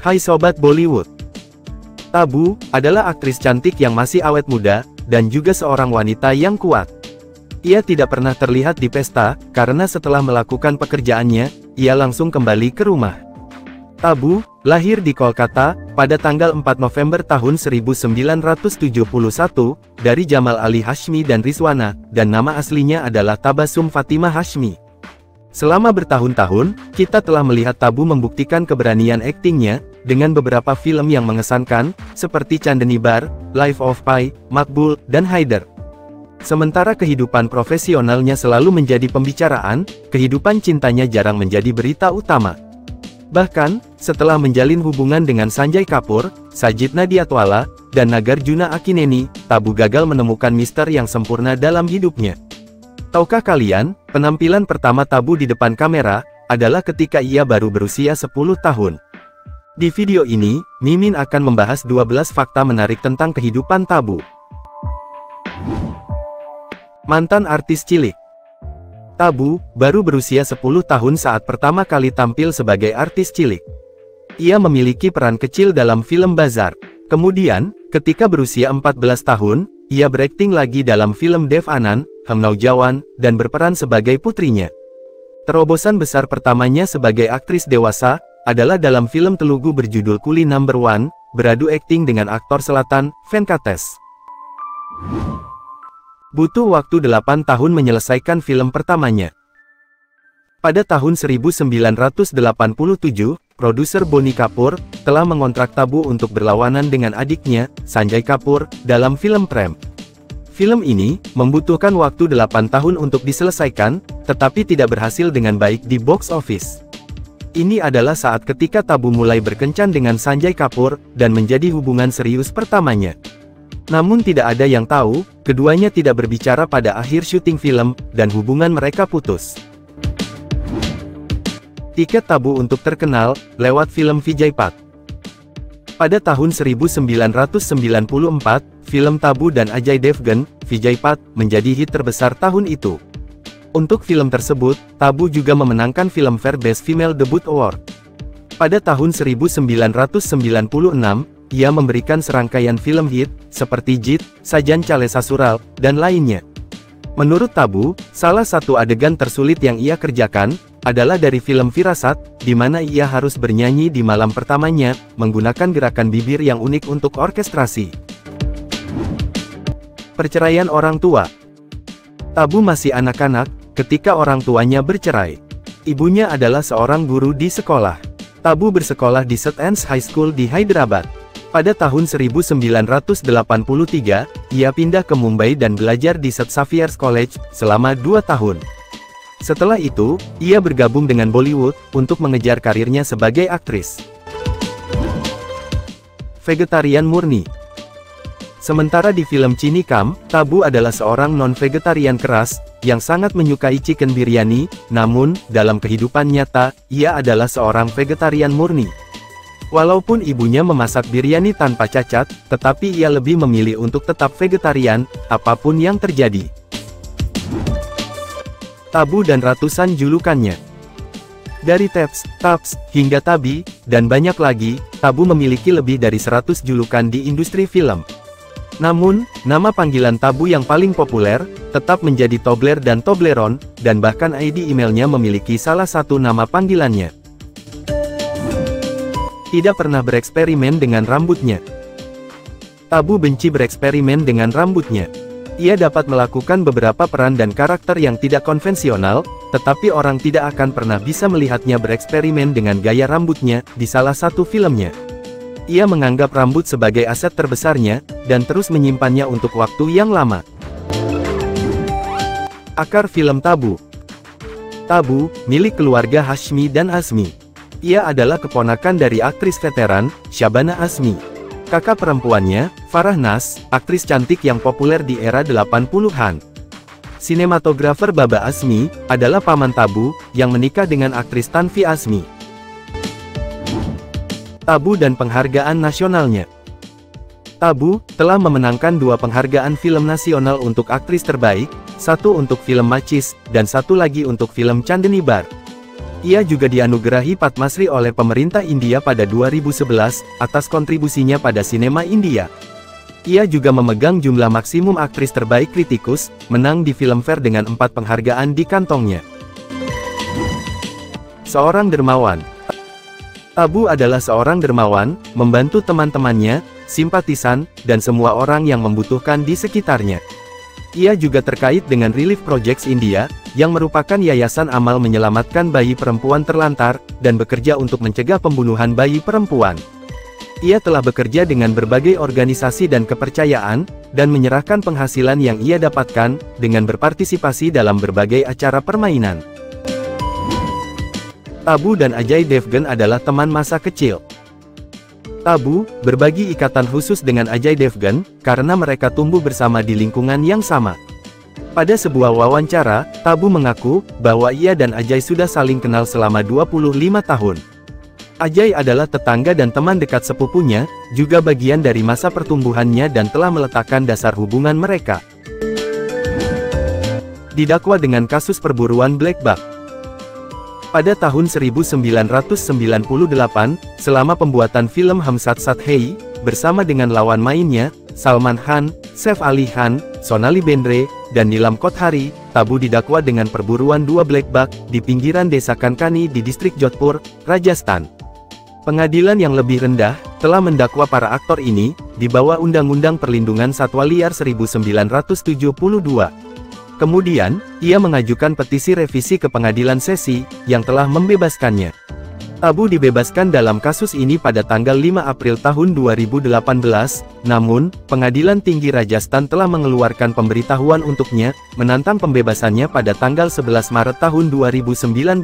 Hai Sobat Bollywood. Tabu adalah aktris cantik yang masih awet muda, dan juga seorang wanita yang kuat. Ia tidak pernah terlihat di pesta, karena setelah melakukan pekerjaannya, ia langsung kembali ke rumah. Tabu, lahir di Kolkata, pada tanggal 4 November tahun 1971, dari Jamal Ali Hashmi dan Rizwana, dan nama aslinya adalah Tabassum Fatimah Hashmi. Selama bertahun-tahun, kita telah melihat Tabu membuktikan keberanian aktingnya, dengan beberapa film yang mengesankan, seperti Chandni Bar, Life of Pi, Makbul, dan Haider. Sementara kehidupan profesionalnya selalu menjadi pembicaraan, kehidupan cintanya jarang menjadi berita utama. Bahkan, setelah menjalin hubungan dengan Sanjay Kapoor, Sajid Nadiadwala, dan Nagarjuna Akineni, Tabu gagal menemukan mister yang sempurna dalam hidupnya. Tahukah kalian, penampilan pertama Tabu di depan kamera, adalah ketika ia baru berusia 10 tahun. Di video ini, Mimin akan membahas 12 fakta menarik tentang kehidupan Tabu. Mantan artis cilik. Tabu, baru berusia 10 tahun saat pertama kali tampil sebagai artis cilik. Ia memiliki peran kecil dalam film Bazaar. Kemudian, ketika berusia 14 tahun, ia berakting lagi dalam film Dev Anand, Hum Naujawan, dan berperan sebagai putrinya. Terobosan besar pertamanya sebagai aktris dewasa, adalah dalam film Telugu berjudul Kuli Number One, beradu akting dengan aktor selatan, Venkatesh. Butuh waktu 8 tahun menyelesaikan film pertamanya. Pada tahun 1987, produser Bonnie Kapoor, telah mengontrak Tabu untuk berlawanan dengan adiknya, Sanjay Kapoor, dalam film Prem. Film ini, membutuhkan waktu 8 tahun untuk diselesaikan, tetapi tidak berhasil dengan baik di box office. Ini adalah saat ketika Tabu mulai berkencan dengan Sanjay Kapoor, dan menjadi hubungan serius pertamanya. Namun tidak ada yang tahu, keduanya tidak berbicara pada akhir syuting film, dan hubungan mereka putus. Tiket Tabu untuk terkenal, lewat film Vijaypat. Pada tahun 1994, film Tabu dan Ajay Devgan, Vijaypat, menjadi hit terbesar tahun itu. Untuk film tersebut, Tabu juga memenangkan Filmfare Best Female Debut Award. Pada tahun 1996, ia memberikan serangkaian film hit, seperti Jeet, Sajan Chale Sasural, dan lainnya. Menurut Tabu, salah satu adegan tersulit yang ia kerjakan, adalah dari film Firasat, di mana ia harus bernyanyi di malam pertamanya, menggunakan gerakan bibir yang unik untuk orkestrasi. Perceraian orang tua. Tabu masih anak-anak, ketika orang tuanya bercerai. Ibunya adalah seorang guru di sekolah. Tabu bersekolah di St. Anne's High School di Hyderabad. Pada tahun 1983, ia pindah ke Mumbai dan belajar di St. Xavier's College, selama 2 tahun. Setelah itu, ia bergabung dengan Bollywood, untuk mengejar karirnya sebagai aktris. Vegetarian murni. Sementara di film Chinikam, Tabu adalah seorang non-vegetarian keras, yang sangat menyukai chicken biryani, namun, dalam kehidupan nyata, ia adalah seorang vegetarian murni. Walaupun ibunya memasak biryani tanpa cacat, tetapi ia lebih memilih untuk tetap vegetarian, apapun yang terjadi. Tabu dan ratusan julukannya. Dari Taps, hingga Tabi, dan banyak lagi, Tabu memiliki lebih dari 100 julukan di industri film. Namun, nama panggilan Tabu yang paling populer, tetap menjadi Tobler dan Tobleron, dan bahkan ID emailnya memiliki salah satu nama panggilannya. Tidak pernah bereksperimen dengan rambutnya. Tabu benci bereksperimen dengan rambutnya. Ia dapat melakukan beberapa peran dan karakter yang tidak konvensional, tetapi orang tidak akan pernah bisa melihatnya bereksperimen dengan gaya rambutnya, di salah satu filmnya. Ia menganggap rambut sebagai aset terbesarnya, dan terus menyimpannya untuk waktu yang lama. Akar film Tabu. Tabu, milik keluarga Hashmi dan Azmi. Ia adalah keponakan dari aktris veteran, Shabana Azmi. Kakak perempuannya, Farah Naz, aktris cantik yang populer di era 80-an. Sinematografer Baba Azmi, adalah paman Tabu, yang menikah dengan aktris Tanvi Azmi. Tabu dan penghargaan nasionalnya. Tabu, telah memenangkan 2 penghargaan film nasional untuk aktris terbaik, 1 untuk film Macis, dan 1 lagi untuk film Chandni Bar. Ia juga dianugerahi Padma Shri oleh pemerintah India pada 2011, atas kontribusinya pada sinema India. Ia juga memegang jumlah maksimum aktris terbaik kritikus, menang di Filmfare dengan 4 penghargaan di kantongnya. Seorang dermawan. Tabu adalah seorang dermawan, membantu teman-temannya, simpatisan, dan semua orang yang membutuhkan di sekitarnya. Ia juga terkait dengan Relief Projects India, yang merupakan yayasan amal menyelamatkan bayi perempuan terlantar, dan bekerja untuk mencegah pembunuhan bayi perempuan. Ia telah bekerja dengan berbagai organisasi dan kepercayaan, dan menyerahkan penghasilan yang ia dapatkan, dengan berpartisipasi dalam berbagai acara permainan. Tabu dan Ajay Devgan adalah teman masa kecil. Tabu berbagi ikatan khusus dengan Ajay Devgan, karena mereka tumbuh bersama di lingkungan yang sama. Pada sebuah wawancara, Tabu mengaku bahwa ia dan Ajay sudah saling kenal selama 25 tahun. Ajay adalah tetangga dan teman dekat sepupunya, juga bagian dari masa pertumbuhannya dan telah meletakkan dasar hubungan mereka. Didakwa dengan kasus perburuan Black Buck. Pada tahun 1998, selama pembuatan film Hum Saath Saath Hai, bersama dengan lawan mainnya, Salman Khan, Saif Ali Khan, Sonali Bendre, dan Neelam Kothari, Tabu didakwa dengan perburuan 2 black buck di pinggiran desa Kankani di distrik Jodhpur, Rajasthan. Pengadilan yang lebih rendah telah mendakwa para aktor ini di bawah Undang-Undang Perlindungan Satwa Liar 1972. Kemudian, ia mengajukan petisi revisi ke pengadilan sesi yang telah membebaskannya. Tabu dibebaskan dalam kasus ini pada tanggal 5 April tahun 2018, namun, Pengadilan Tinggi Rajasthan telah mengeluarkan pemberitahuan untuknya, menantang pembebasannya pada tanggal 11 Maret tahun 2019.